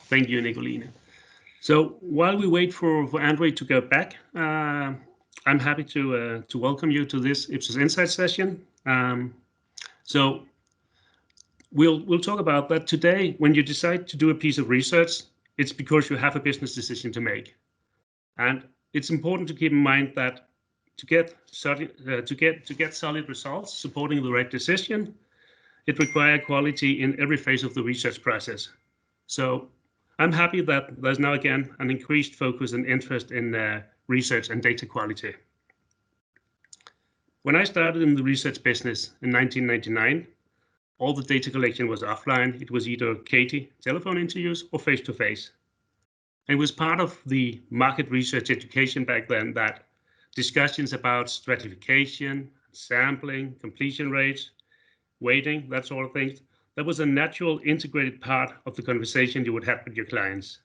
Thank you, Nicoline. So while we wait for Andre to go back, I'm happy to welcome you to this IPSOS Insights session. So we'll talk about that today. When you decide to do a piece of research, it's because you have a business decision to make, and it's important to keep in mind that to get solid results supporting the right decision, it requires quality in every phase of the research process. So I'm happy that there's now again an increased focus and interest in research and data quality. When I started in the research business in 1999, all the data collection was offline. It was either Katie telephone interviews or face-to-face. And it was part of the market research education back then that discussions about stratification, sampling, completion rates, weighting, that sort of thing, that was a natural integrated part of the conversation you would have with your clients.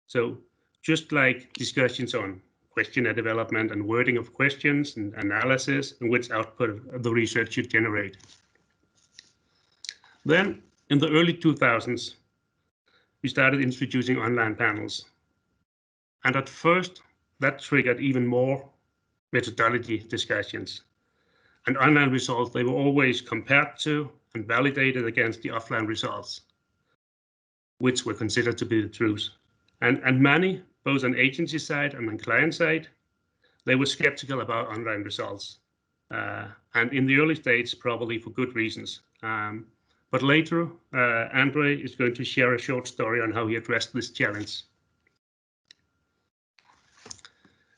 So just like discussions on questionnaire development and wording of questions and analysis and which output of the research should generate. Then in the early 2000s, we started introducing online panels. And at first, that triggered even more methodology discussions. And online results, they were always compared to and validated against the offline results, which were considered to be the truth. And many, both on agency side and on client side, they were skeptical about online results. And in the early stage, probably for good reasons. But later, Andre is going to share a short story on how he addressed this challenge.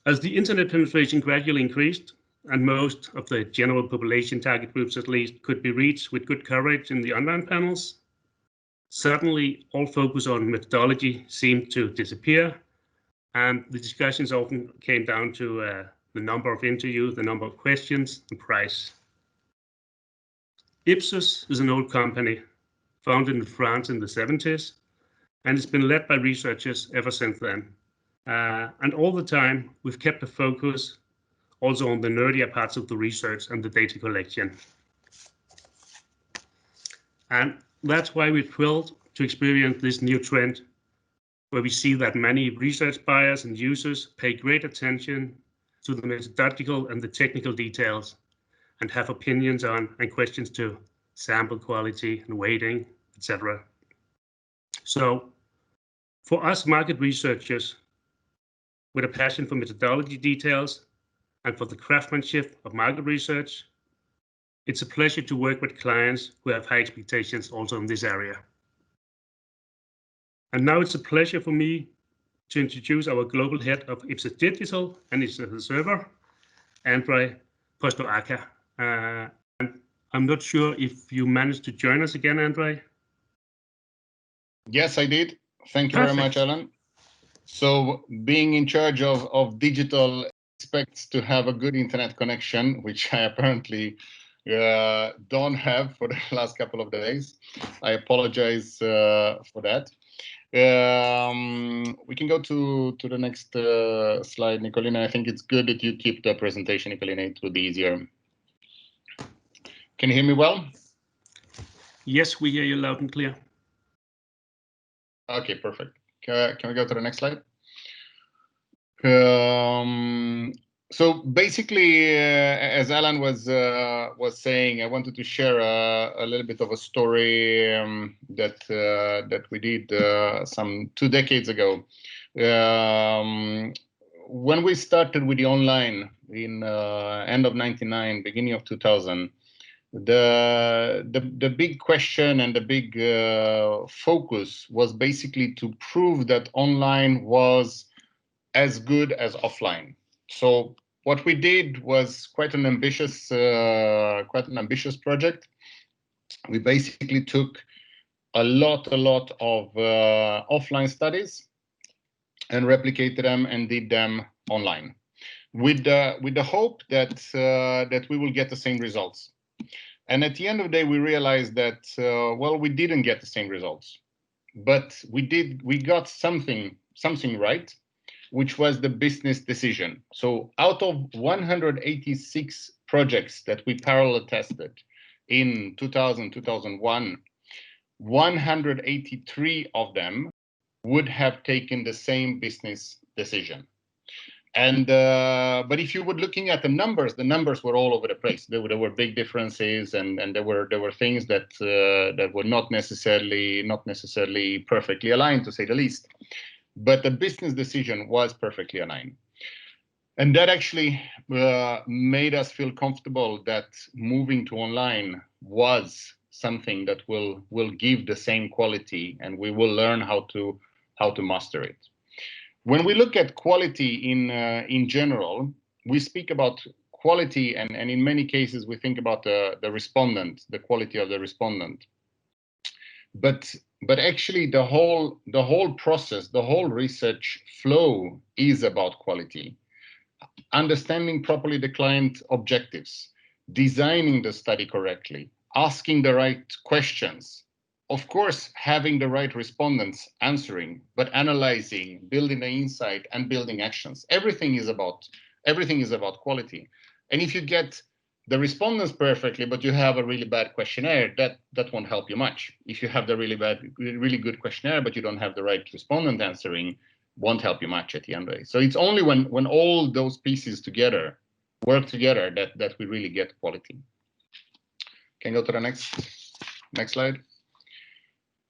As the internet penetration gradually increased, and most of the general population target groups at least could be reached with good coverage in the online panels, suddenly all focus on methodology seemed to disappear, and the discussions often came down to the number of interviews, the number of questions, and price. IPSOS is an old company founded in France in the 70s, and it's been led by researchers ever since then. And all the time, we've kept the focus also on the nerdier parts of the research and the data collection. And that's why we're thrilled to experience this new trend, where we see that many research buyers and users pay great attention to the methodological and the technical details and have opinions on and questions to sample quality and weighting, etc. So for us market researchers with a passion for methodology details and for the craftsmanship of market research, it's a pleasure to work with clients who have high expectations also in this area. And now it's a pleasure for me to introduce our global head of IPSOS Digital and IPSOS Server, Andre Postoaka. And I'm not sure if you managed to join us again, Andre. Yes, I did. Thank you Perfect. very much, Alan. So being in charge of digital expects to have a good internet connection, which I apparently don't have for the last couple of days. I apologize for that. We can go to the next slide, Nicolina. I think it's good that you keep the presentation, Nicolina. It will be easier. Can you hear me well? Yes, we hear you loud and clear. Okay, perfect. Can we go to the next slide? So basically, as Alan was saying, I wanted to share a little bit of a story that we did some 2 decades ago. When we started with the online in end of '99, beginning of 2000, the big question and the big focus was basically to prove that online was as good as offline. So what we did was quite an ambitious project. We basically took a lot of offline studies and replicated them and did them online, with the hope that that we will get the same results. And at the end of the day, we realized that well, we didn't get the same results, but we got something right, which was the business decision. So out of 186 projects that we parallel tested in 2000, 2001, 183 of them would have taken the same business decision. And but if you were looking at the numbers were all over the place. There were big differences, and there were things that that were not necessarily perfectly aligned, to say the least. But the business decision was perfectly aligned. And that actually made us feel comfortable that moving to online was something that will give the same quality, and we will learn how to master it. When we look at quality in general, we speak about quality, and in many cases we think about the respondent, the quality of the respondent. But actually the whole process, the whole research flow is about quality. Understanding properly the client objectives, designing the study correctly, asking the right questions, of course, having the right respondents answering, but analyzing, building the insight, and building actions. Everything is about quality. And if you get the respondents perfectly, but you have a really bad questionnaire, that won't help you much. If you have the really good questionnaire, but you don't have the right respondent answering, won't help you much at the end of it. So it's only when all those pieces together work together that we really get quality. Can you go to the next slide?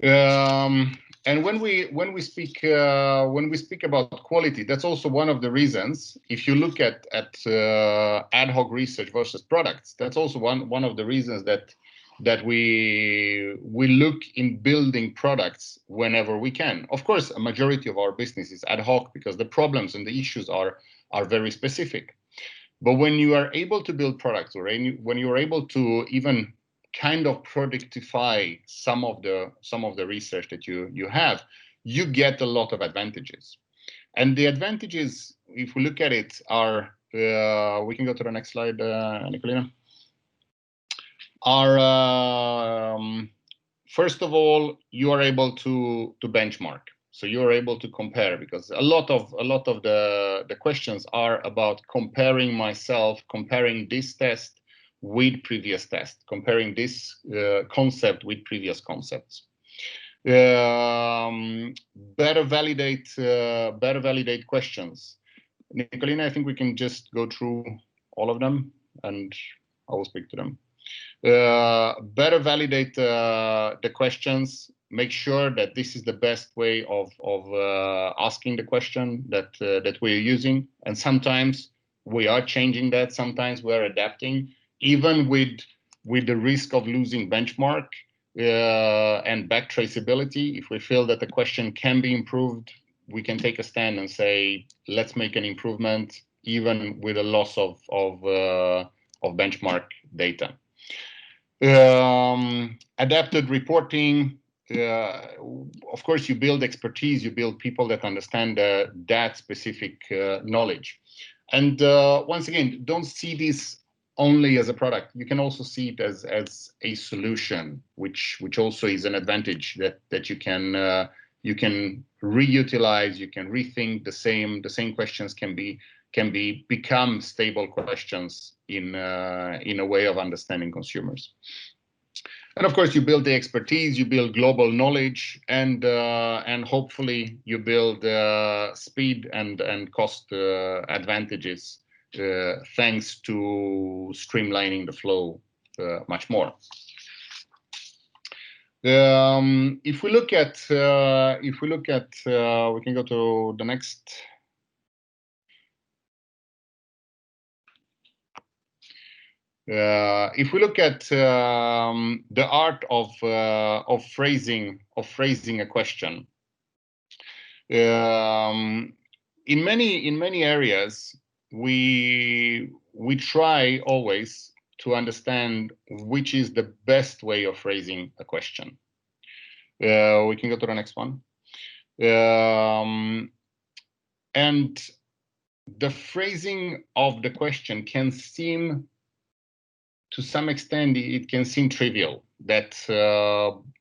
And when we speak about quality, that's also one of the reasons. If you look at ad hoc research versus products, that's also one of the reasons that we look in building products whenever we can. Of course, a majority of our business is ad hoc because the problems and the issues are very specific. But when you are able to build products, or when you are able to even kind of productify some of the research that you have, you get a lot of advantages. And the advantages, if we look at it, are we can go to the next slide, Nicolina. Are first of all, you are able to benchmark. So you are able to compare, because a lot of the questions are about comparing this test with previous tests, comparing this concept with previous concepts. Better validate questions. Nicolina, I think we can just go through all of them, and I will speak to them. Better validate the questions. Make sure that this is the best way of asking the question that we're using. And sometimes we are changing that. Sometimes we are adapting, even with the risk of losing benchmark and back traceability. If we feel that the question can be improved, we can take a stand and say, let's make an improvement, even with a loss of benchmark data. Adapted reporting. Of course, you build expertise, you build people that understand that specific knowledge. And once again, don't see this only as a product. You can also see it as a solution, which also is an advantage that you can reutilize, you can rethink. The same questions can become stable questions in a way of understanding consumers. And of course, you build the expertise, you build global knowledge, and hopefully you build speed and cost advantages thanks to streamlining the flow much more. If we look at, we can go to the next. If we look at the art of phrasing a question, in many areas we try always to understand which is the best way of phrasing a question. We can go to the next one. And the phrasing of the question can seem, to some extent, it can seem trivial. That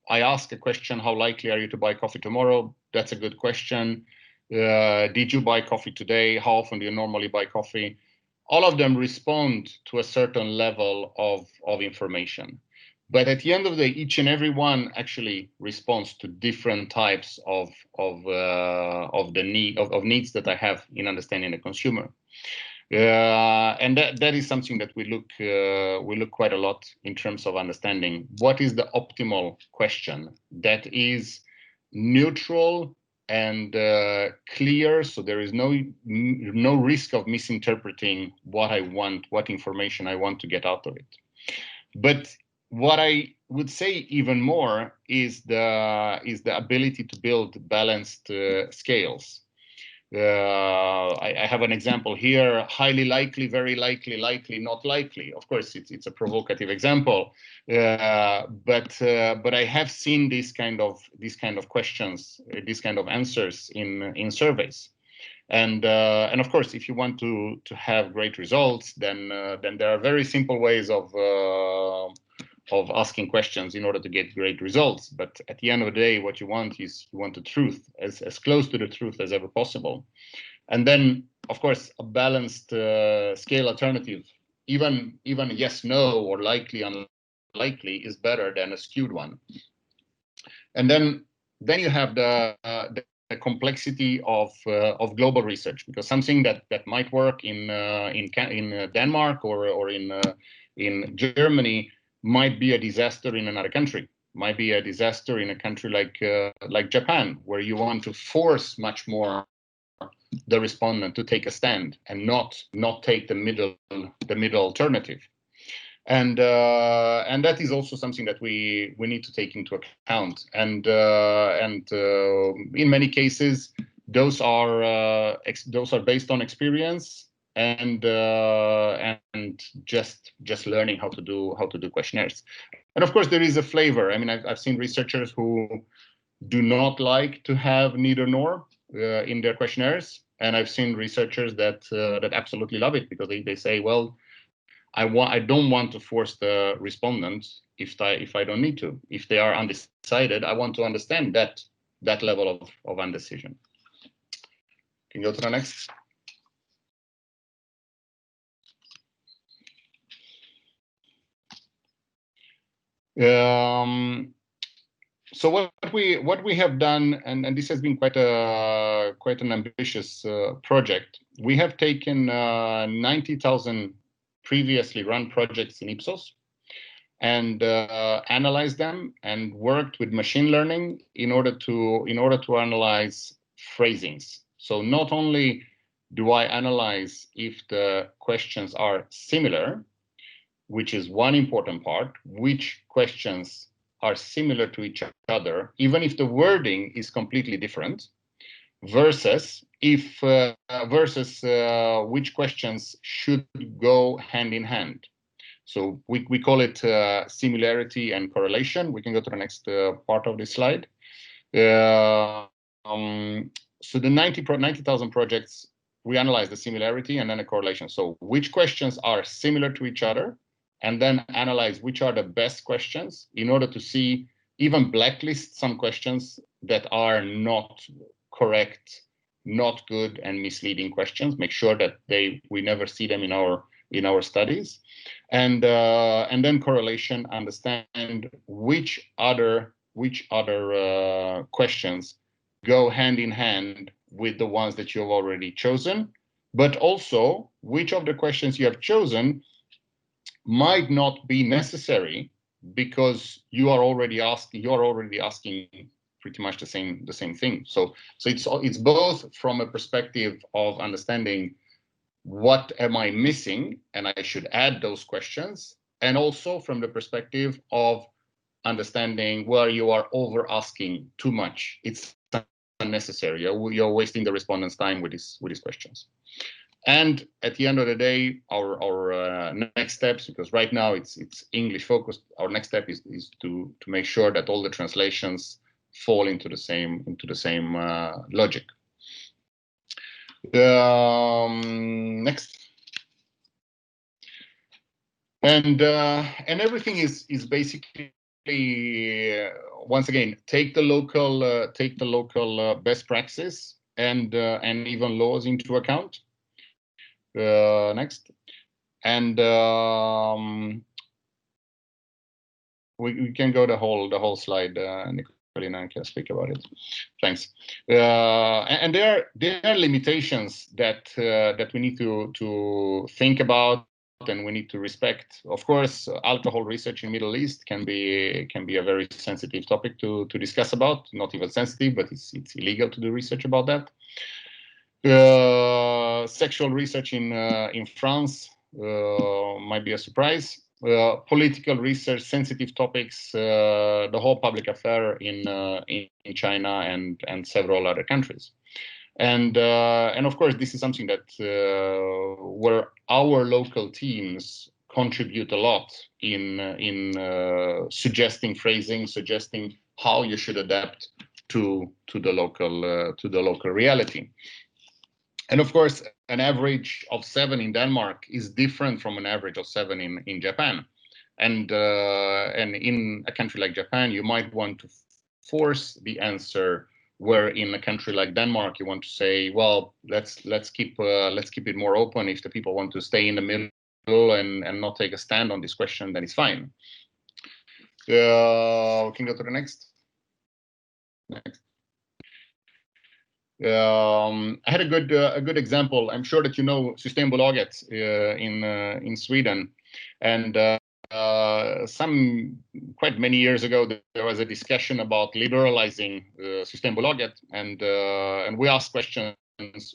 I ask a question, how likely are you to buy coffee tomorrow? That's a good question. Did you buy coffee today? How often do you normally buy coffee? All of them respond to a certain level of information. But at the end of the day, each and every one actually responds to different types of needs that I have in understanding the consumer. And that is something that we look quite a lot in terms of understanding what is the optimal question that is neutral and clear, so there is no risk of misinterpreting what I want, what information I want to get out of it. But what I would say even more is the ability to build balanced scales. I have an example here: highly likely, very likely, likely, not likely. Of course, it's a provocative example, but I have seen these kind of questions, these kind of answers in surveys. And of course, if you want to have great results, then there are very simple ways of asking questions in order to get great results. But at the end of the day, what you want is the truth, as close to the truth as ever possible. And then, of course, a balanced scale alternative, even yes, no, or likely, unlikely, is better than a skewed one. And then you have the complexity of global research, because something that might work in Denmark or in Germany might be a disaster in another country, might be a disaster in a country like Japan, where you want to force much more the respondent to take a stand and not take the middle alternative. And that is also something that we need to take into account. And in many cases, those are based on experience and just learning how to do questionnaires. And of course, there is a flavor. I mean, I've seen researchers who do not like to have neither nor in their questionnaires, and I've seen researchers that absolutely love it, because they say, well, I don't want to force the respondent if I don't need to. If they are undecided, I want to understand that level of undecision. Can you go to the next? So what we have done, and this has been quite an ambitious project. We have taken 90,000 previously run projects in IPSOS and analyzed them and worked with machine learning in order to analyze phrasings. So not only do I analyze if the questions are similar, which is one important part, which questions are similar to each other, even if the wording is completely different, versus which questions should go hand in hand. So we call it similarity and correlation. We can go to the next part of this slide. So the 90,000 projects, we analyze the similarity and then the correlation. So which questions are similar to each other, and then analyze which are the best questions in order to see, even blacklist some questions that are not correct, not good, and misleading questions. Make sure that we never see them in our studies, and then correlation, understand which other questions go hand in hand with the ones that you have already chosen, but also which of the questions you have chosen might not be necessary, because you are already asking pretty much the same thing. So it's both from a perspective of understanding what am I missing and I should add those questions, and also from the perspective of understanding where you are over asking too much. It's unnecessary. You're wasting the respondent's time with these questions. And at the end of the day, our next steps, because right now it's English focused, our next step is to make sure that all the translations fall into the same logic. Next. And everything is basically, once again, take the local best practice and even laws into account. Next. And we can go the whole slide, Nicolina can speak about it. Thanks. And there are limitations that that we need to think about and we need to respect. Of course, alcohol research in Middle East can be a very sensitive topic to discuss about. Not even sensitive, but it's illegal to do research about that. Sexual research in France might be a surprise. Political research, sensitive topics, the whole public affair in China and several other countries, and of course this is something that where our local teams contribute a lot in suggesting phrasing, suggesting how you should adapt to the local reality. And of course, an average of 7 in Denmark is different from an average of 7 in Japan. And in a country like Japan, you might want to force the answer, where in a country like Denmark, you want to say, well, let's keep it more open. If the people want to stay in the middle and not take a stand on this question, then it's fine. We can go to the next. I had a good example. I'm sure that you know Systembolaget in Sweden, and quite many years ago there was a discussion about liberalizing Systembolaget, and we asked questions: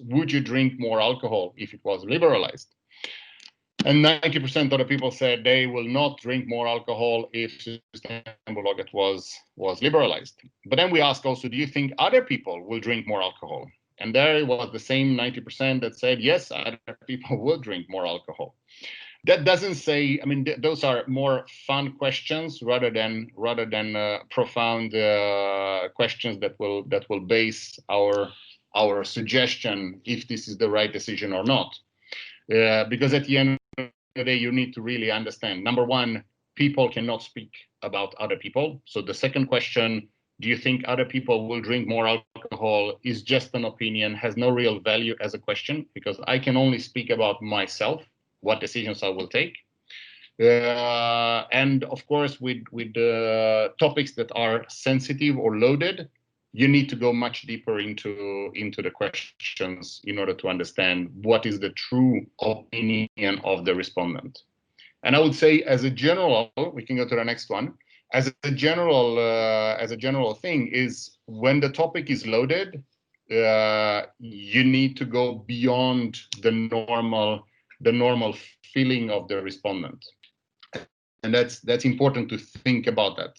would you drink more alcohol if it was liberalized? And 90% of the people said they will not drink more alcohol if Systembolaget was liberalized. But then we asked also, do you think other people will drink more alcohol? And there was the same 90% that said, yes, other people will drink more alcohol. That doesn't say, I mean, those are more fun questions rather than profound questions that will base our suggestion if this is the right decision or not. Because at the end of the day, you need to really understand, number one, people cannot speak about other people. So the second question, do you think other people will drink more alcohol, is just an opinion, has no real value as a question, because I can only speak about myself, what decisions I will take. And of course, with topics that are sensitive or loaded, you need to go much deeper into the questions in order to understand what is the true opinion of the respondent. And I would say, as a general, we can go to the next one. As a general thing, is when the topic is loaded, you need to go beyond the normal feeling of the respondent, and that's important to think about that.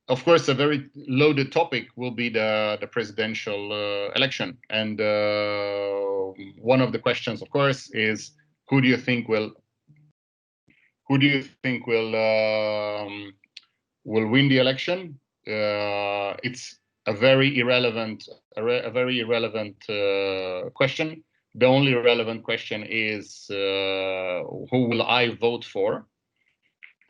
Of course, a very loaded topic will be the presidential election, and one of the questions, of course, is who do you think will win the election? It's a very irrelevant question. The only relevant question is who will I vote for?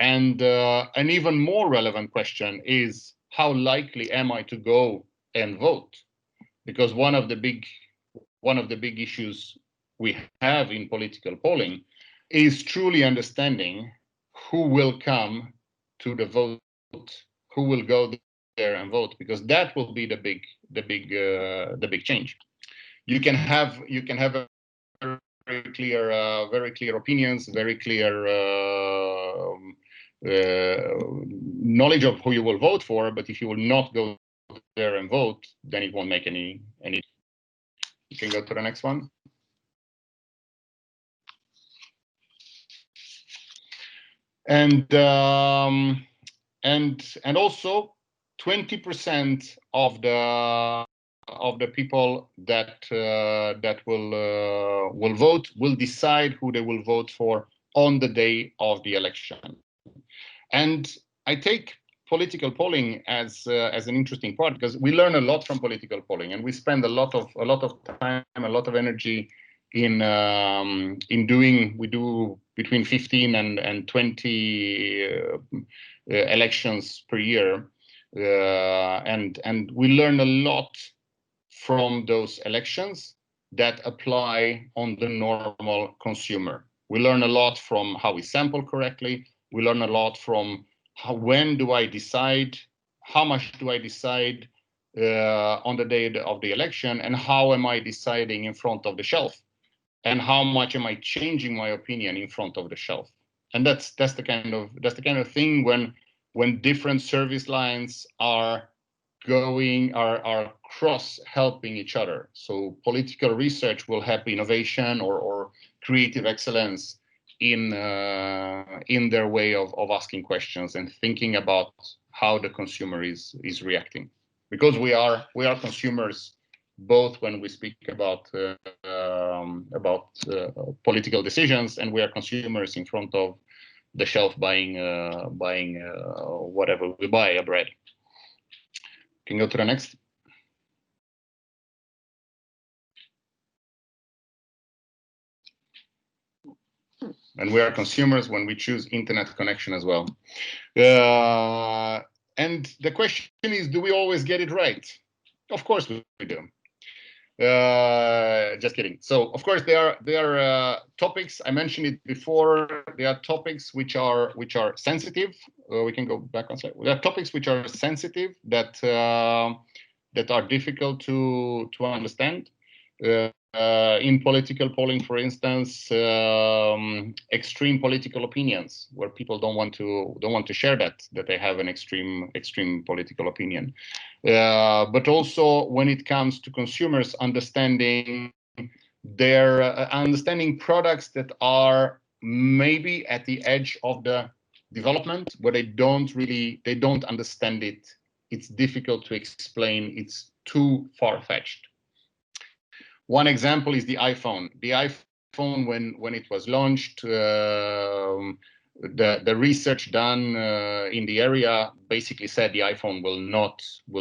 And an even more relevant question is, how likely am I to go and vote? Because one of the big issues we have in political polling is truly understanding who will come to the vote, who will go there and vote, because that will be the big change. You can have very clear opinions, very clear knowledge of who you will vote for, but if you will not go there and vote, then it won't make any. You can go to the next one. And also 20% of the people that will vote will decide who they will vote for on the day of the election. And I take political polling as an interesting part, because we learn a lot from political polling, and we spend a lot of time, a lot of energy in doing. We do between 15 and 20 elections per year, and we learn a lot from those elections that apply on the normal consumer. We learn a lot from how we sample correctly. We learn a lot from when do I decide, how much do I decide on the day of the election, and how am I deciding in front of the shelf, and how much am I changing my opinion in front of the shelf. And that's the kind of thing when different service lines are cross helping each other. So political research will help innovation or creative excellence in their way of asking questions and thinking about how the consumer is reacting, because we are consumers both when we speak about political decisions, and we are consumers in front of the shelf buying whatever we buy, a bread. Can go to the next. And we are consumers when we choose internet connection as well. And the question is, do we always get it right? Of course we do. Just kidding. So of course there are topics, I mentioned it before, there are topics which are sensitive. We can go back on slide. There are topics which are sensitive that are difficult to understand. In political polling, for instance, extreme political opinions, where people don't want to share that they have an extreme political opinion. But also when it comes to consumers understanding understanding products that are maybe at the edge of the development, where they don't understand it. It's difficult to explain. It's too far-fetched. One example is the iPhone. The iPhone, when it was launched, the research done in the area basically said the iPhone will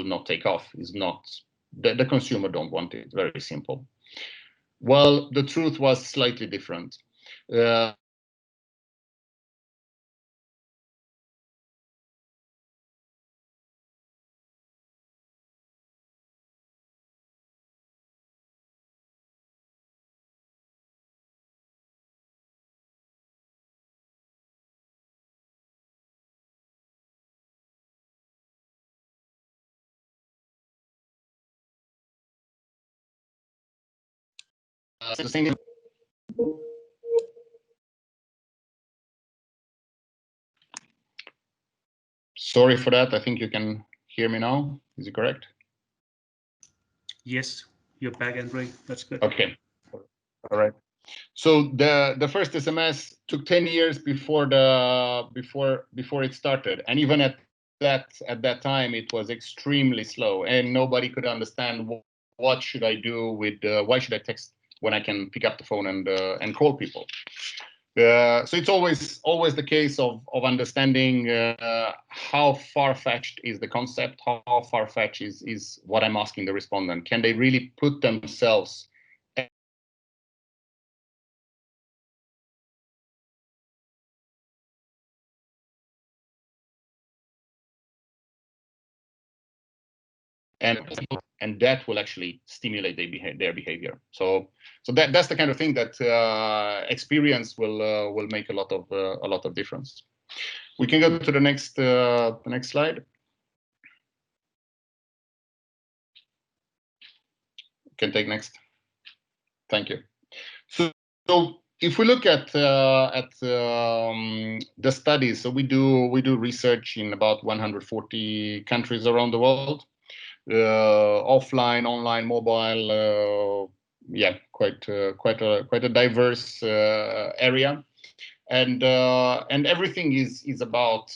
not take off. Is not the consumer don't want it. Very simple. Well, the truth was slightly different. The same. Sorry for that. I think you can hear me now. Is it correct? Yes, you're back, Andre. That's good. Okay. All right. So the first SMS took 10 years before it started, and even at that time it was extremely slow, and nobody could understand what should I do with why should I text when I can pick up the phone and call people. So it's always the case of understanding how far-fetched is the concept, how far-fetched is what I'm asking the respondent. Can they really put themselves and that will actually stimulate their behavior. So that's the kind of thing that experience will make a lot of difference. We can go to the next slide. Can take next. Thank you. So if we look at the studies, so we do research in about 140 countries around the world. Offline, online, mobile, yeah, quite a diverse area, and everything is about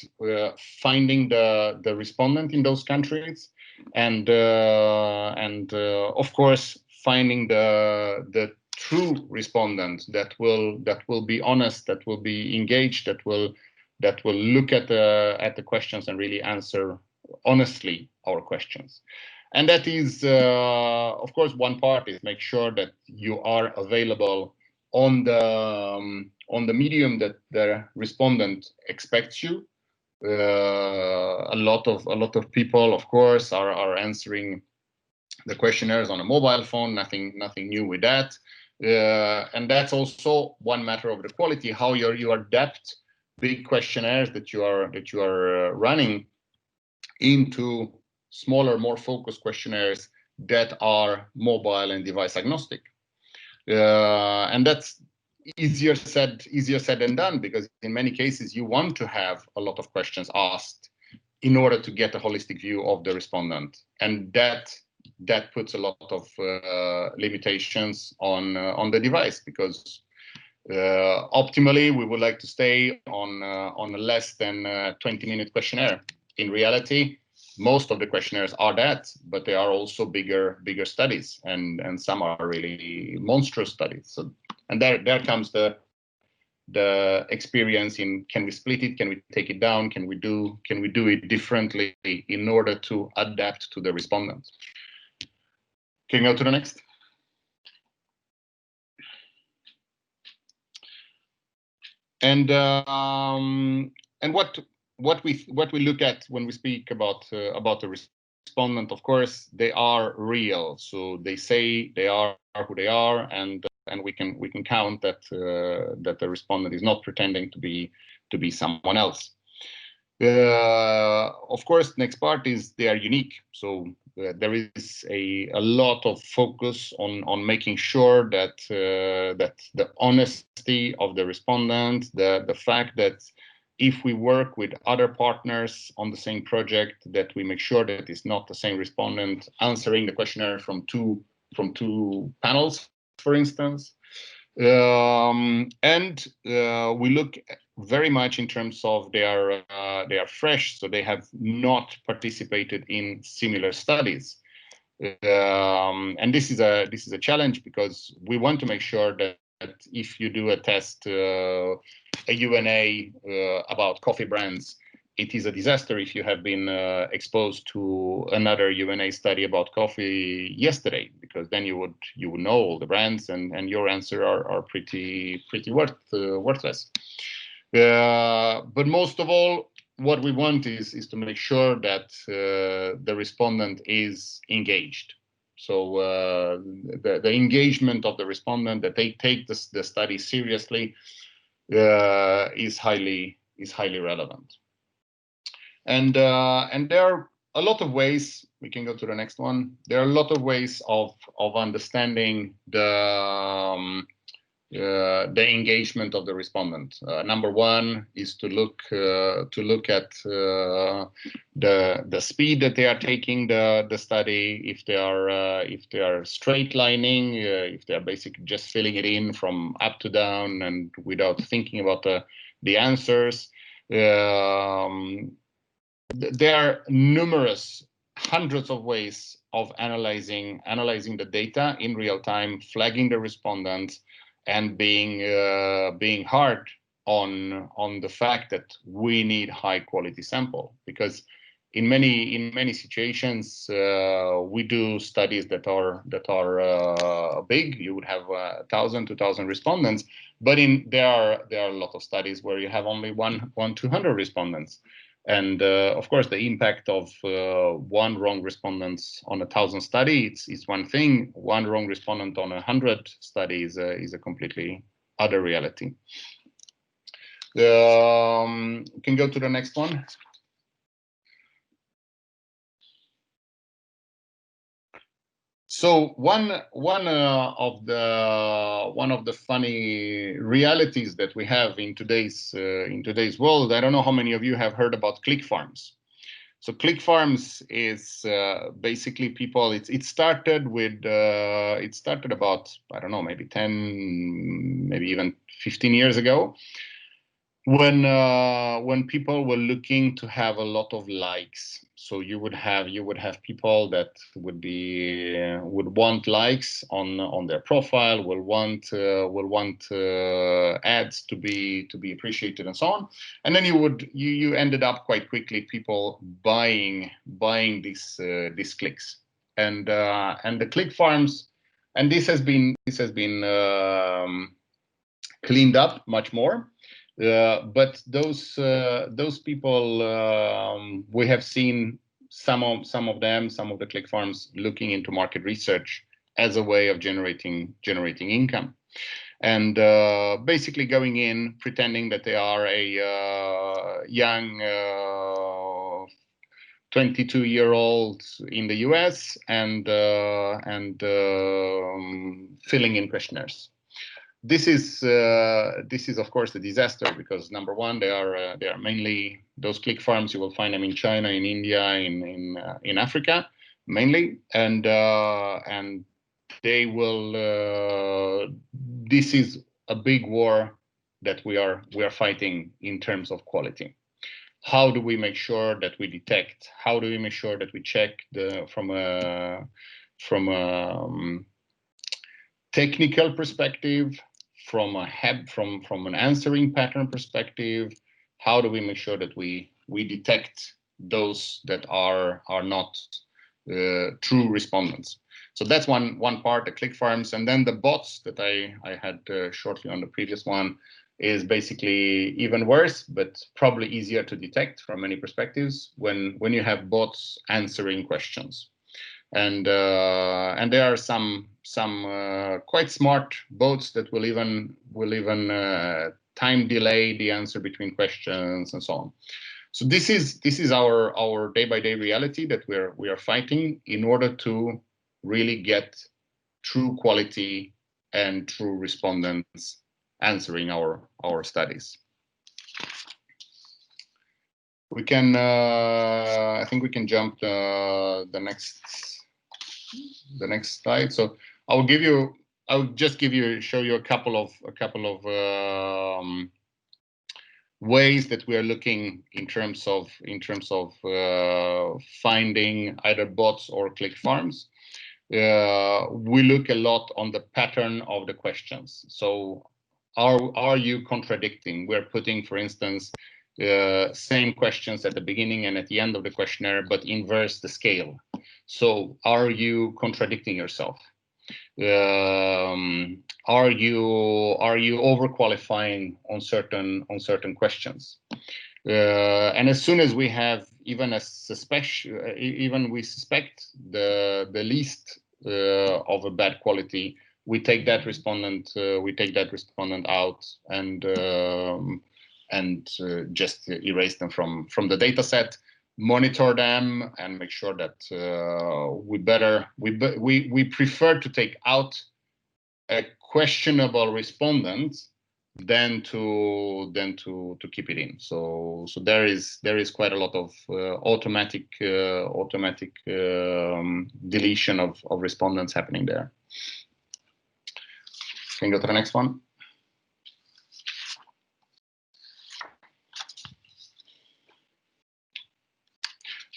finding the respondent in those countries, and of course finding the true respondent that will be honest, that will be engaged, that will look at the questions and really answer honestly our questions. And that is, of course, one part is make sure that you are available on the medium that the respondent expects you. A lot of people, of course, are answering the questionnaires on a mobile phone. Nothing new with that. And that's also one matter of the quality, how you adapt big questionnaires that you are running into smaller, more focused questionnaires that are mobile and device agnostic. And that's easier said than done, because in many cases you want to have a lot of questions asked in order to get a holistic view of the respondent, and that puts a lot of limitations on the device, because optimally we would like to stay on a less than 20-minute questionnaire. In reality, most of the questionnaires are that, but they are also bigger studies, and some are really monstrous studies. So, and there comes the experience in, can we split it, can we take it down, can we do it differently in order to adapt to the respondent. Can you go to the next? And what we look at when we speak about the respondent, of course, they are real. So they say they are who they are, and we can count that that the respondent is not pretending to be someone else. Of course, next part is they are unique. So there is a lot of focus on making sure that that the honesty of the respondent, the fact that if we work with other partners on the same project, that we make sure that it's not the same respondent answering the questionnaire from two panels, for instance. And we look very much in terms of they are fresh, so they have not participated in similar studies. And this is a challenge, because we want to make sure that if you do a test, a UNA about coffee brands, it is a disaster if you have been exposed to another UNA study about coffee yesterday, because then you would know all the brands, and your answer are pretty worthless. But most of all, what we want is to make sure that the respondent is engaged. So the engagement of the respondent, that they take the study seriously, is highly relevant. And there are a lot of ways. We can go to the next one. There are a lot of ways of understanding the engagement of the respondent. Number one is to look at the speed that they are taking the study. If they are straight lining, if they are basically just filling it in from up to down and without thinking about the answers. There are numerous, hundreds of ways of analyzing the data in real time, flagging the respondents, and being hard on the fact that we need high quality sample, because in many situations we do studies that are big. You would have 1,000, 2,000 respondents, but there are a lot of studies where you have only 200 respondents. And of course, the impact of one wrong respondent on 1,000 study, it's one thing. One wrong respondent on 100 studies is a completely other reality. Can go to the next one. So one of the funny realities that we have in today's world, I don't know how many of you have heard about click farms. So click farms is basically people. It started about, I don't know, maybe 10, maybe even 15 years ago, when people were looking to have a lot of likes. So you would have people that would want likes on their profile, will want ads to be appreciated, and so on. And then you ended up quite quickly people buying these clicks, and the click farms, and this has been cleaned up much more. But those people, we have seen some of the click farms looking into market research as a way of generating income. and basically going in, pretending that they are a young 22-year-old in the US and filling in questionnaires. This is of course a disaster, because number one, they are mainly those click farms. You will find them in China, in India, in Africa mainly, and they will. This is a big war that we are fighting in terms of quality. How do we make sure that we detect? How do we make sure that we check from a technical perspective, from an answering pattern perspective? How do we make sure that we detect those that are not true respondents? So that's one part, the click farms, and then the bots that I had shortly on the previous one is basically even worse, but probably easier to detect from many perspectives when you have bots answering questions. And there are some quite smart bots that will even time delay the answer between questions and so on. So this is our day-by-day reality that we are fighting in order to really get true quality and true respondents answering our studies. We can I think we can jump the next slide. So I'll just show you a couple of ways that we are looking in terms of finding either bots or click farms. We look a lot on the pattern of the questions. So are you contradicting? We're putting, for instance, same questions at the beginning and at the end of the questionnaire, but inverse the scale. So are you contradicting yourself? Are you overqualifying on certain questions? And as soon as we have even we suspect the least of a bad quality, we take that respondent out and just erase them from the data set, monitor them, and make sure that we prefer to take out a questionable respondent than to keep it in. So there is quite a lot of automatic deletion of respondents happening there. Can you go to the next one?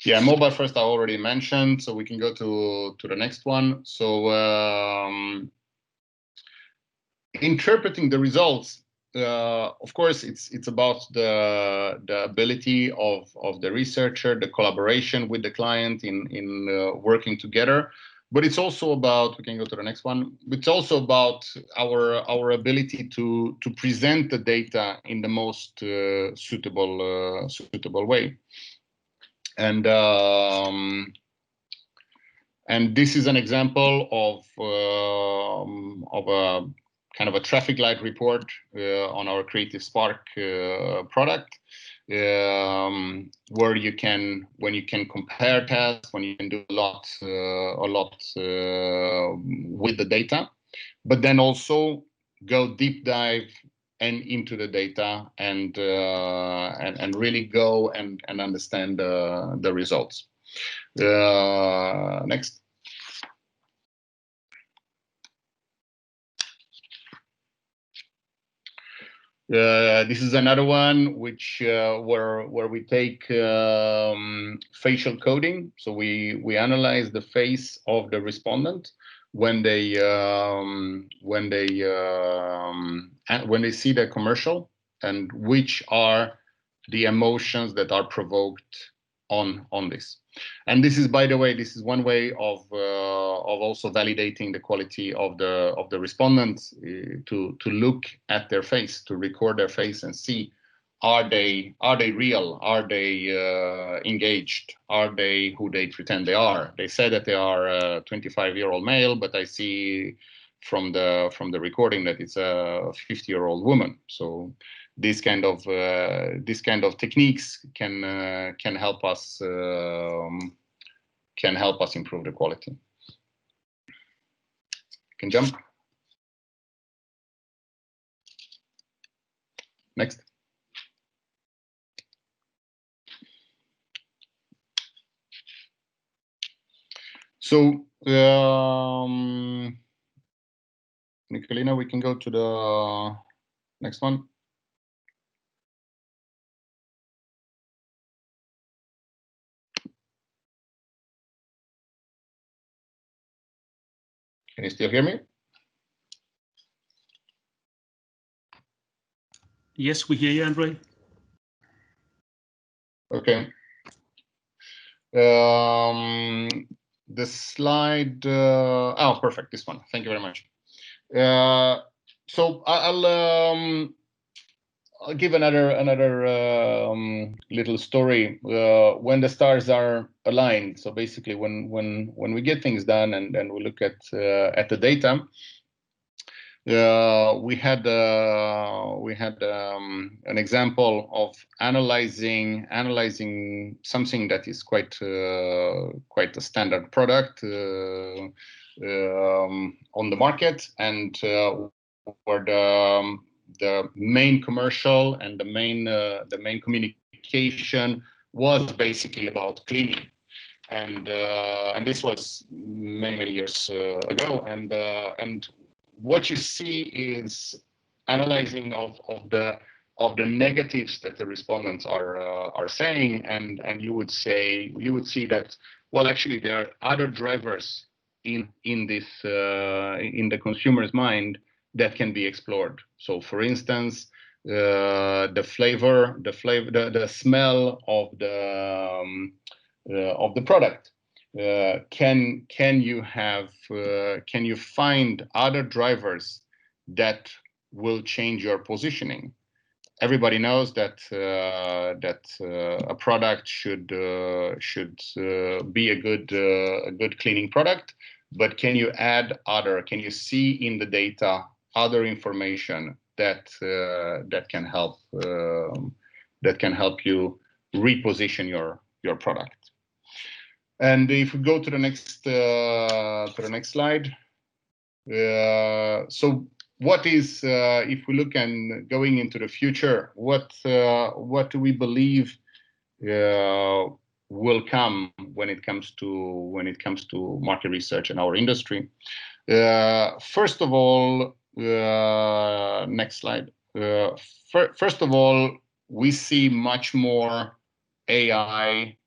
Yeah, mobile first I already mentioned, so we can go to the next one. So interpreting the results, of course, it's about the ability of the researcher, the collaboration with the client in working together. But it's also about, we can go to the next one. It's also about our ability to present the data in the most suitable way. And this is an example of a kind of a traffic light report on our Creative Spark product, where when you can compare tasks, when you can do a lot with the data, but then also go deep dive and into the data and really go and understand the results. Next. This is another one which where we take facial coding. So we analyze the face of the respondent when they see the commercial, and which are the emotions that are provoked on this. And this is, by the way, this is one way of also validating the quality of the respondents, to look at their face, to record their face and see, are they real? Are they engaged? Are they who they pretend they are? They say that they are a 25-year-old male, but I see from the recording that it's a 50-year-old woman. So this kind of techniques can help us improve the quality. You can jump. Next. So, Nicolina, we can go to the next one. Can you still hear me? Yes, we hear you, Andre. Okay. The slide. Oh, perfect. This one. Thank you very much. So I'll give another little story. When the stars are aligned. So basically, when we get things done and we look at the data. We had an example of analyzing something that is quite a standard product on the market, and where the main commercial and the main communication was basically about cleaning. And this was many years ago, and what you see is analyzing of the negatives that the respondents are saying, and you would see that, well, actually there are other drivers in this in the consumer's mind that can be explored. So, for instance, the flavor, the smell of the product. Can you find other drivers that will change your positioning? Everybody knows that a product should be a good cleaning product, but can you add other? Can you see in the data other information that can help you reposition your product? And if we go to the next slide, so what is if we look and going into the future, what do we believe will come when it comes to market research in our industry? First of all, next slide. First of all, we see much more AI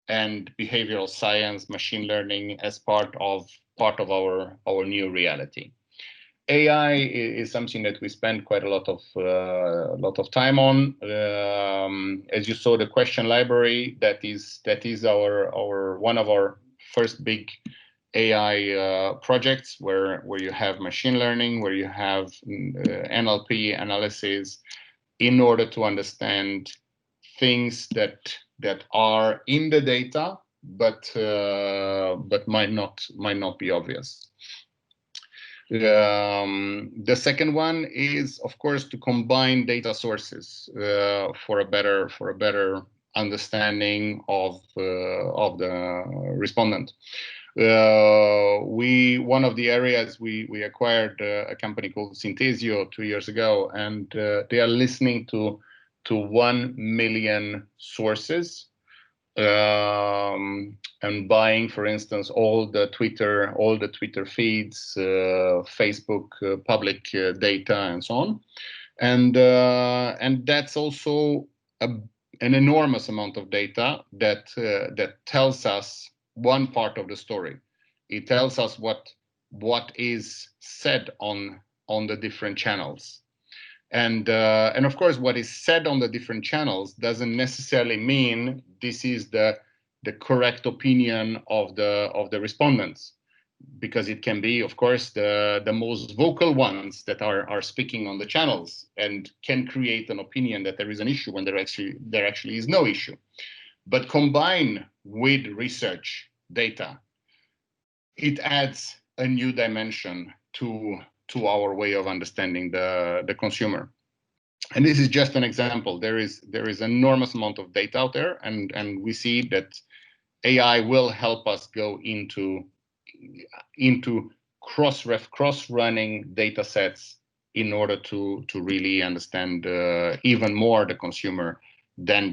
and behavioral science, machine learning as part of our new reality. AI is something that we spend quite a lot of time on. As you saw, the question library, that is our one of our first big AI projects, where you have machine learning, where you have NLP analysis, in order to understand things that are in the data, but might not be obvious. The second one is, of course, to combine data sources for a better understanding of the respondent. One of the areas we acquired a company called Synthesio 2 years ago, and they are listening to 1 million sources, and buying, for instance, all the Twitter feeds, Facebook public data, and so on, and that's also an enormous amount of data that tells us one part of the story. It tells us what is said on the different channels. And of course, what is said on the different channels doesn't necessarily mean this is the correct opinion of the respondents, because it can be, of course, the most vocal ones that are speaking on the channels and can create an opinion that there is an issue when there actually is no issue. But combined with research data, it adds a new dimension to our way of understanding the consumer. And this is just an example. There is enormous amount of data out there, and we see that AI will help us go into cross-running data sets in order to really understand even more the consumer than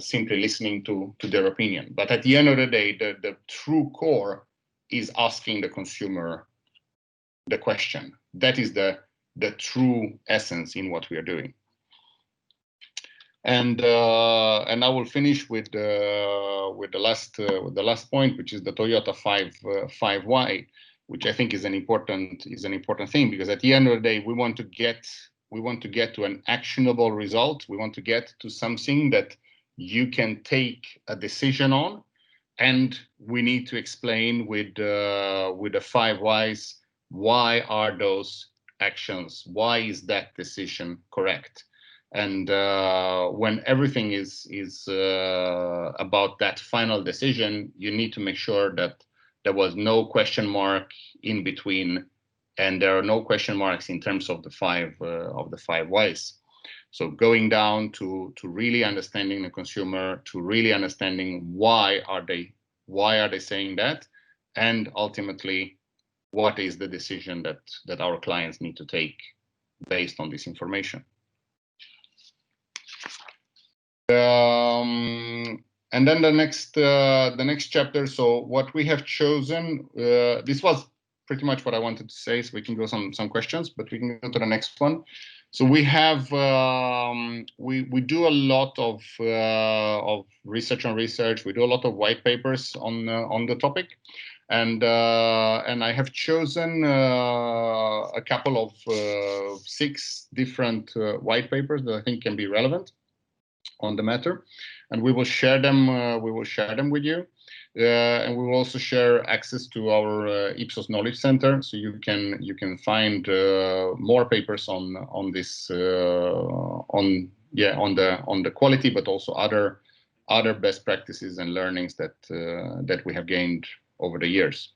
simply listening to their opinion. But at the end of the day, the true core is asking the consumer the question. That is the true essence in what we are doing. And I will finish with the last point, which is the Toyota 5Y, which I think is an important thing, because at the end of the day, we want to get to an actionable result. We want to get to something that you can take a decision on, and we need to explain with the 5 whys. Why are those actions? Why is that decision correct? And when everything is about that final decision, you need to make sure that there was no question mark in between, and there are no question marks in terms of the five whys. So going down to really understanding the consumer, to really understanding why are they saying that, and ultimately what is the decision that our clients need to take based on this information. And then the next chapter. So what we have chosen, this was pretty much what I wanted to say. So we can go some questions, but we can go to the next one. So we have we do a lot of research on research. We do a lot of white papers on the topic, and I have chosen a couple of 6 different white papers that I think can be relevant on the matter, and we will share them. With you, and we will also share access to our IPSOS Knowledge Center, so you can find more papers on this on the quality, but also other best practices and learnings that we have gained over the years.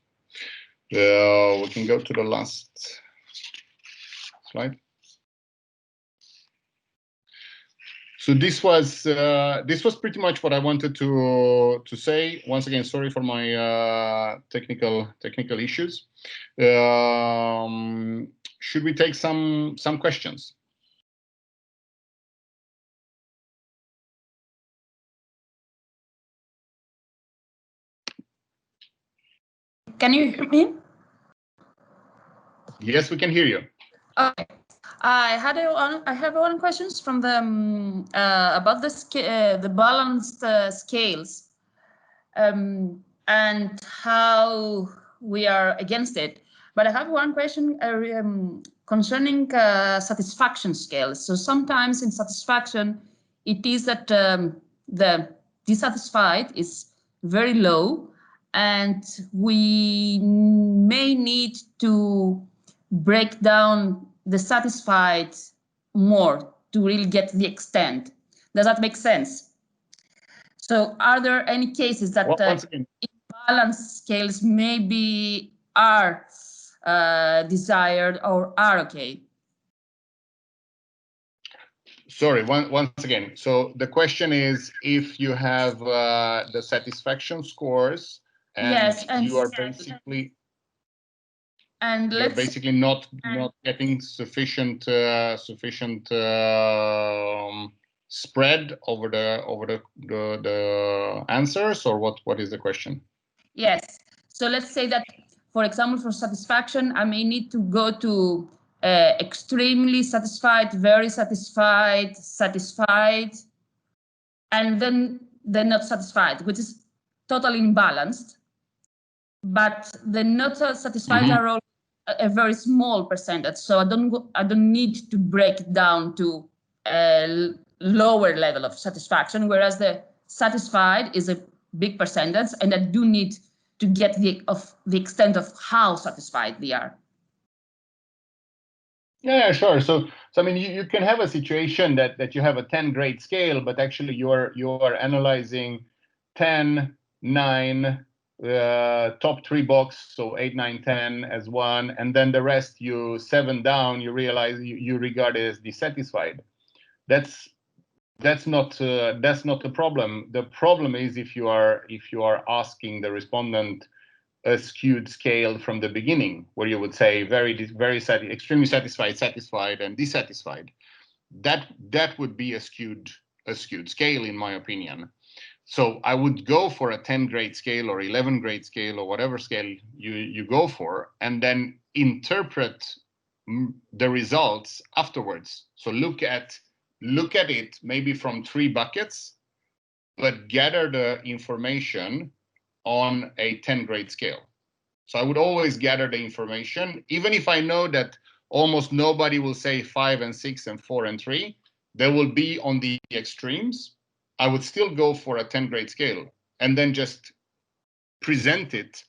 We can go to the last slide. So this was pretty much what I wanted to say. Once again, sorry for my technical issues. Should we take some questions? Can you hear me? Yes, we can hear you. Okay. I have one question from the about the balanced scales and how we are against it. But I have one question concerning satisfaction scales. So sometimes in satisfaction, it is that the dissatisfied is very low, and we may need to break down the satisfied more to really get the extent. Does that make sense? So are there any cases that imbalance scales maybe are desired or are okay? Sorry, once again. So the question is, if you have the satisfaction scores, and yes, and you are basically and you're basically not getting sufficient spread over the answers, or what is the question? Yes. So let's say that, for example, for satisfaction, I may need to go to extremely satisfied, very satisfied, satisfied, and then they're not satisfied, which is totally imbalanced. But the not satisfied are all a very small percentage, so I don't need to break it down to a lower level of satisfaction, whereas the satisfied is a big percentage, and I do need to get the extent of how satisfied they are. Yeah, sure. So I mean, you can have a situation that you have a 10 grade scale, but actually you are analyzing 10, 9, top 3 box, so 8, 9, 10 as 1, and then the rest you 7 down, you realize you regard it as dissatisfied. That's not the problem. The problem is if you are asking the respondent a skewed scale from the beginning, where you would say extremely satisfied, and dissatisfied. That would be a skewed scale, in my opinion. So I would go for a 10 grade scale or 11 grade scale or whatever scale you go for, and then interpret the results afterwards. So look at it maybe from 3 buckets, but gather the information on a 10 grade scale. So I would always gather the information, even if I know that almost nobody will say 5 and 6 and 4 and 3, they will be on the extremes. I would still go for a 10 grade scale and then just present it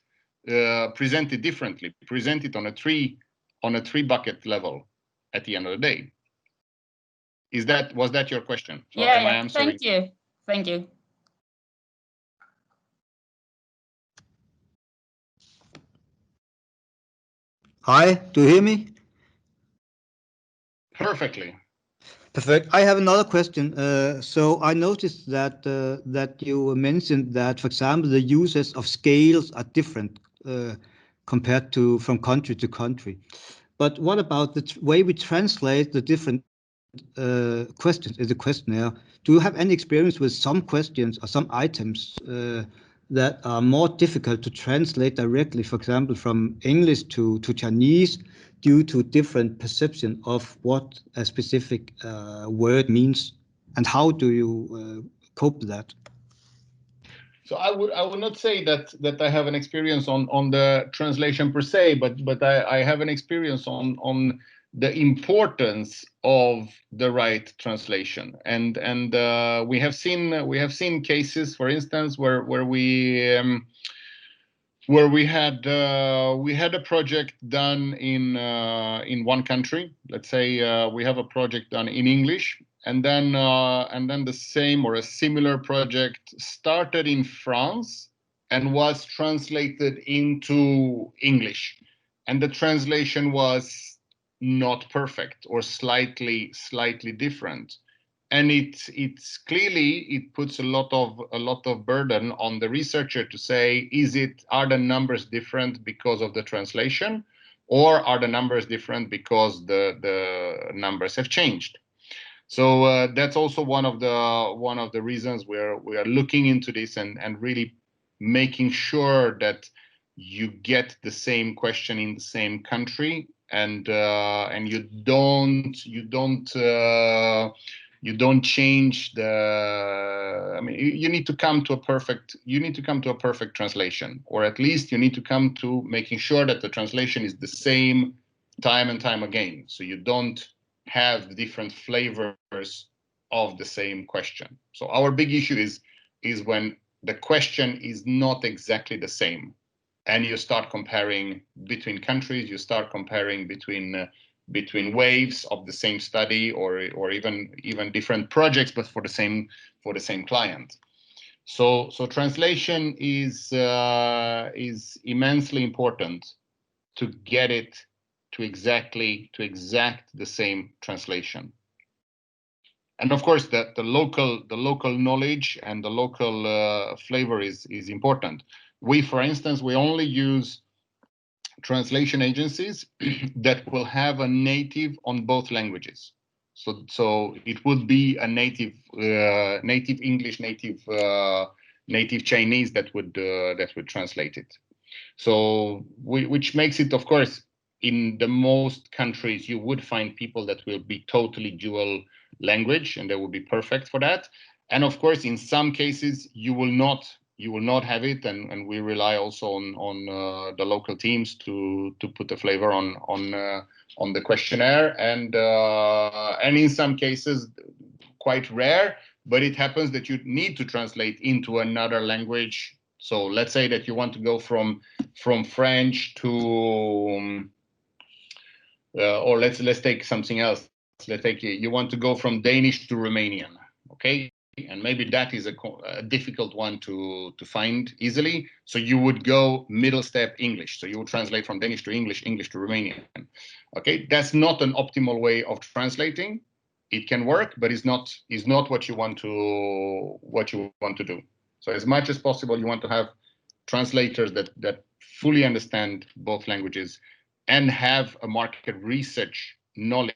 differently, present it on a 3 bucket level at the end of the day. Was that your question? So yeah, am I answering? Thank you. Hi, do you hear me? Perfectly. Perfect. I have another question. So I noticed that that you mentioned that, for example, the uses of scales are different compared to from country to country. But what about the way we translate the different questions in the questionnaire? Do you have any experience with some questions or some items that are more difficult to translate directly, for example, from English to Chinese, due to different perception of what a specific word means, and how do you cope with that? So I would not say that I have an experience on the translation per se, but I have an experience on the importance of the right translation, and we have seen cases, for instance, where we had a project done in one country. Let's say we have a project done in English, and then the same or a similar project started in France and was translated into English, and the translation was not perfect or slightly different. And it's clearly, it puts a lot of burden on the researcher to say, are the numbers different because of the translation, or are the numbers different because the numbers have changed? So that's also one of the reasons we are looking into this and really making sure that you get the same question in the same country, and you don't change the. I mean, you need to come to a perfect translation, or at least you need to come to making sure that the translation is the same time and time again, so you don't have different flavors of the same question. So our big issue is when the question is not exactly the same, and you start comparing between countries, you start comparing between waves of the same study, or even different projects, but for the same client. So translation is immensely important to get it to exact the same translation. And of course, the local knowledge and the local flavor is important. For instance, we only use translation agencies that will have a native on both languages. So it would be a native English, native Chinese that would translate it. So which makes it, of course, in the most countries you would find people that will be totally dual language, and they will be perfect for that. And of course, in some cases you will not have it, and we rely also on the local teams to put the flavor on the questionnaire, and in some cases, quite rare, but it happens that you need to translate into another language. So let's say that you want to go from French to or let's take something else. Let's take, you want to go from Danish to Romanian. Okay, and maybe that is a difficult one to find easily. So you would go middle step English. So you would translate from Danish to English, English to Romanian. Okay, that's not an optimal way of translating. It can work, but is not what you want to do. So as much as possible, you want to have translators that fully understand both languages and have a market research knowledge.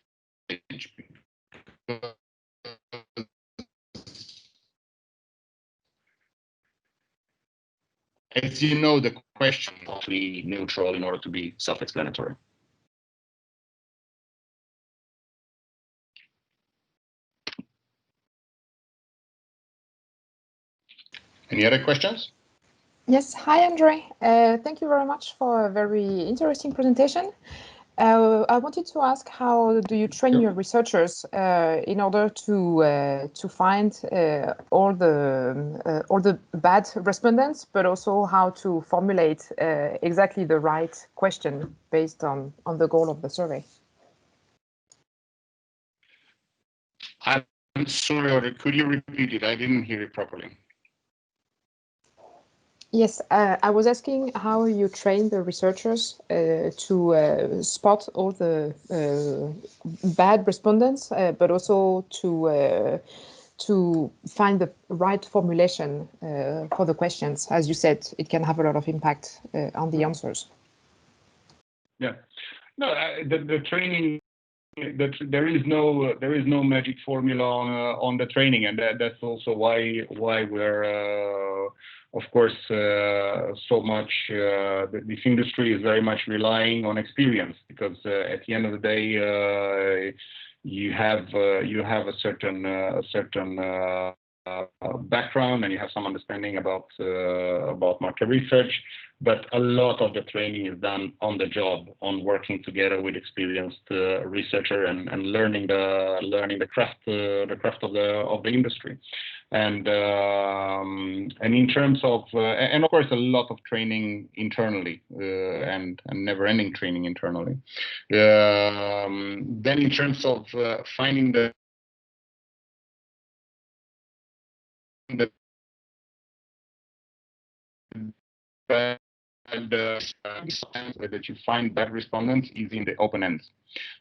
As you know, the question is totally neutral in order to be self-explanatory. Any other questions? Yes, hi, Andre. Thank you very much for a very interesting presentation. I wanted to ask, how do you train your researchers in order to find all the bad respondents, but also how to formulate exactly the right question based on the goal of the survey? I'm sorry, Audrey, could you repeat it? I didn't hear it properly. Yes, I was asking how you train the researchers to spot all the bad respondents, but also to find the right formulation for the questions. As you said, it can have a lot of impact on the answers. Yeah, no, the training. There is no magic formula on the training, and that's also why we're of course so much this industry is very much relying on experience, because at the end of the day you have a certain background, and you have some understanding about market research, but a lot of the training is done on the job, on working together with experienced researcher and learning the craft of the industry, and in terms of and of course a lot of training internally and never-ending training internally. Then in terms of finding the bad that you find bad respondents is in the open ends.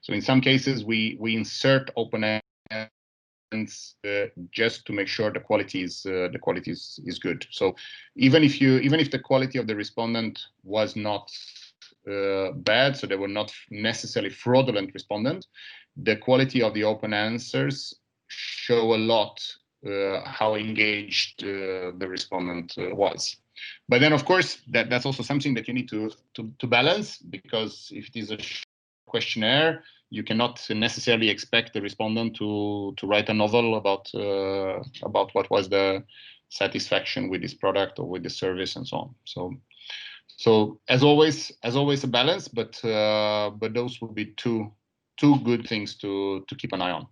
So in some cases we insert open ends just to make sure the quality is good. So even if the quality of the respondent was not bad, so they were not necessarily fraudulent respondents, the quality of the open answers show a lot how engaged the respondent was. But then, of course, that's also something that you need to balance, because if it is a questionnaire, you cannot necessarily expect the respondent to write a novel about what was the satisfaction with this product or with the service and so on. So as always a balance, but those would be two good things to keep an eye on.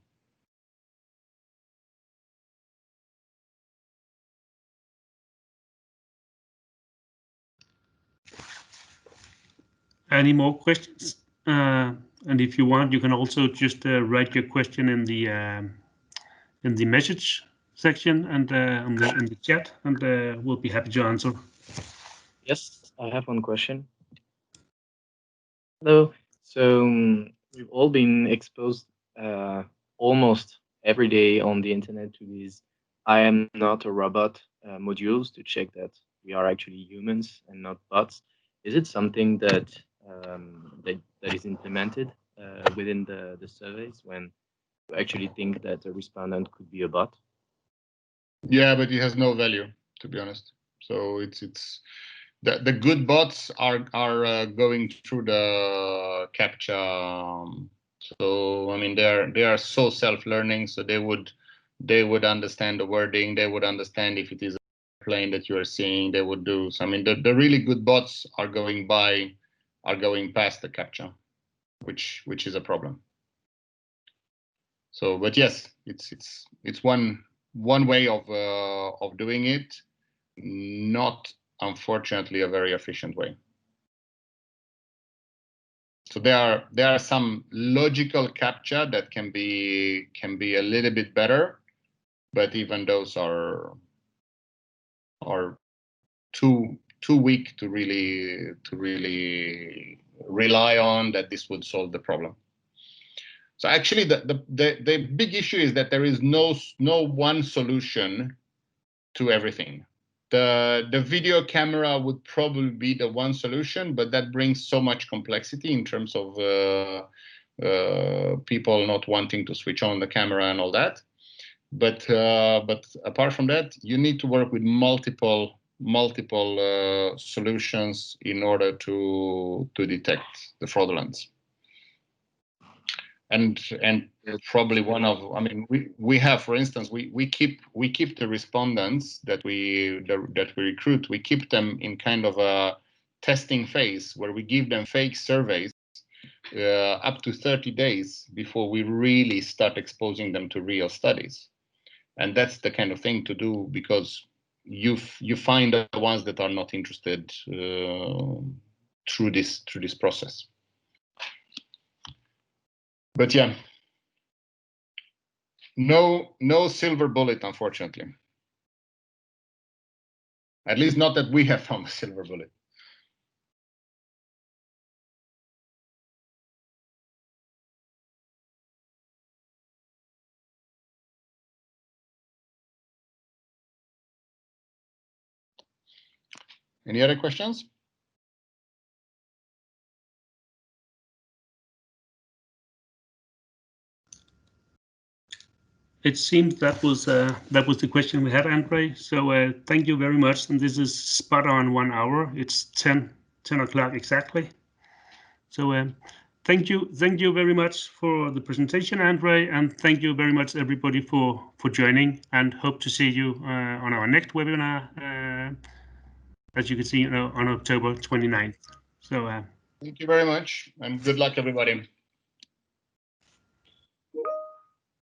Any more questions? And if you want, you can also just write your question in the message section and in the chat, and we'll be happy to answer. Yes, I have one question. Hello. So we've all been exposed almost every day on the internet to these "I am not a robot" modules to check that we are actually humans and not bots. Is it something that that is implemented within the surveys when you actually think that a respondent could be a bot? Yeah, but it has no value, to be honest. So it's the good bots are going through the CAPTCHA. So I mean they are so self-learning, so they would understand the wording, they would understand if it is a plane that you are seeing, they would do. So I mean the really good bots are going past the CAPTCHA, which is a problem. So, but yes, it's one way of doing it, not unfortunately a very efficient way. So there are some logical CAPTCHA that can be a little bit better, but even those are too weak to really rely on that this would solve the problem. So actually, the big issue is that there is no one solution to everything. The video camera would probably be the one solution, but that brings so much complexity in terms of people not wanting to switch on the camera and all that. But apart from that, you need to work with multiple solutions in order to detect the fraudulence. And probably one of, I mean, we have, for instance, we keep the respondents that we recruit, we keep them in kind of a testing phase where we give them fake surveys up to 30 days before we really start exposing them to real studies. And that's the kind of thing to do, because you find the ones that are not interested through this process. But yeah, no silver bullet, unfortunately. At least not that we have found a silver bullet. Any other questions? It seems that was the question we had, Andre. So thank you very much. And this is spot on 1 hour. It's 10 o'clock exactly. So thank you very much for the presentation, Andre, and thank you very much everybody for joining. And hope to see you on our next webinar, as you can see on October 29th. So thank you very much, and good luck, everybody.